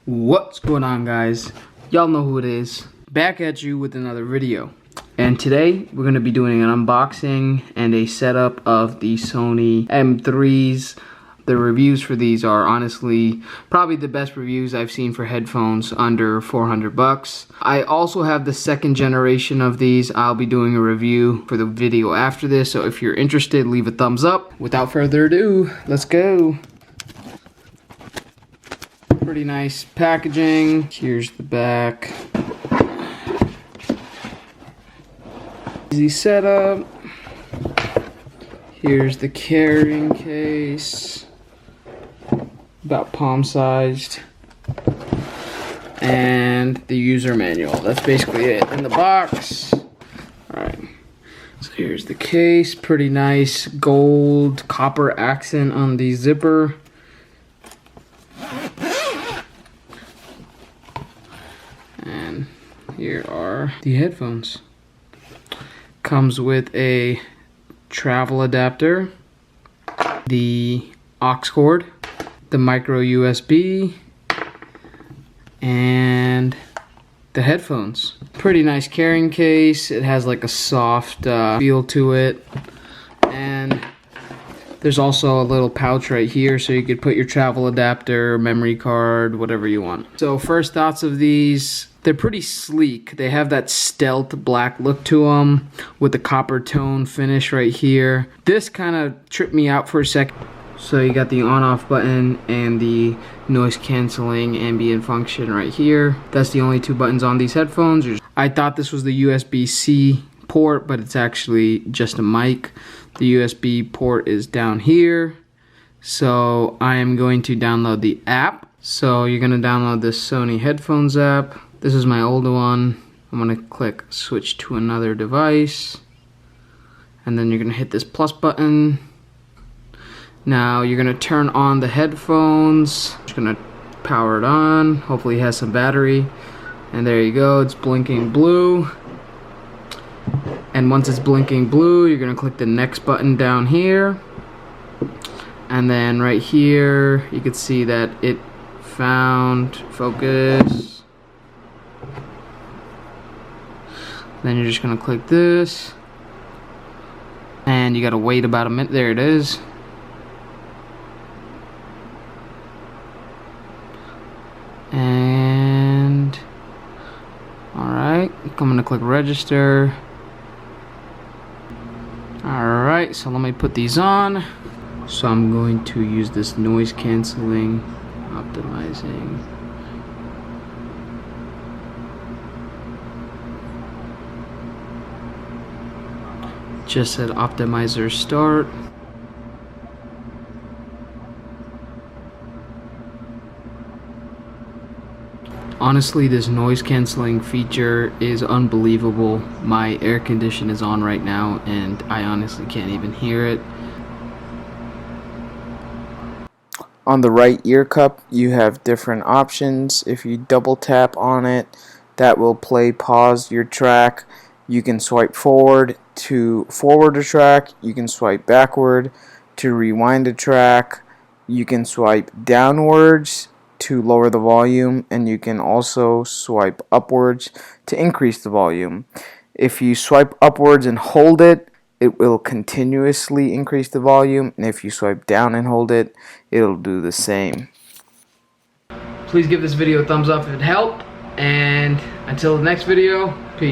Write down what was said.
What's going on, guys? Y'all know who it is. Back at you with another video. And today we're going to be doing an unboxing and a setup of the Sony M3s. The reviews for these are honestly probably the best reviews I've seen for headphones under 400 bucks. I also have the second generation of these. I'll be doing a review for the video after this, so if you're interested, leave a thumbs up. Without further ado, let's go. Pretty nice packaging. Here's the back. Easy setup. Here's the carrying case. About palm sized. And the user manual. That's basically it in the box. Alright. So here's the case. Pretty nice gold copper accent on the zipper. And here are the headphones. Comes with a travel adapter, the aux cord, the micro USB, and the headphones. Pretty nice carrying case. It has like a soft feel to it, and there's also a little pouch right here so you could put your travel adapter, memory card, whatever you want. So first thoughts of these, they're pretty sleek. They have that stealth black look to them with the copper tone finish right here. This kind of tripped me out for a second. So you got the on-off button and the noise canceling ambient function right here. That's the only two buttons on these headphones. I thought this was the USB-C port, but it's actually just a mic. The USB port is down here. So I am going to download the app. So you're going to download this Sony headphones app. This is my older one. I'm going to click switch to another device. And then you're going to hit this plus button. Now you're going to turn on the headphones. Just going to power it on. Hopefully it has some battery. And there you go. It's blinking blue. And once it's blinking blue, you're going to click the next button down here. And then right here, you can see that it found focus. Then you're just going to click this. And you got to wait about a minute. There it is. And alright, I'm going to click register. Alright, so let me put these on. So I'm going to use this noise canceling, optimizing. Just said optimizer start. Honestly, this noise canceling feature is unbelievable. My air condition is on right now and I honestly can't even hear it. On the right ear cup, you have different options. If you double tap on it, that will pause your track. You can swipe forward to forward a track. You can swipe backward to rewind a track. You can swipe downwards to lower the volume, and you can also swipe upwards to increase the volume. If you swipe upwards and hold it, it will continuously increase the volume, and if you swipe down and hold it, it'll do the same. Please give this video a thumbs up if it helped, and until the next video, peace.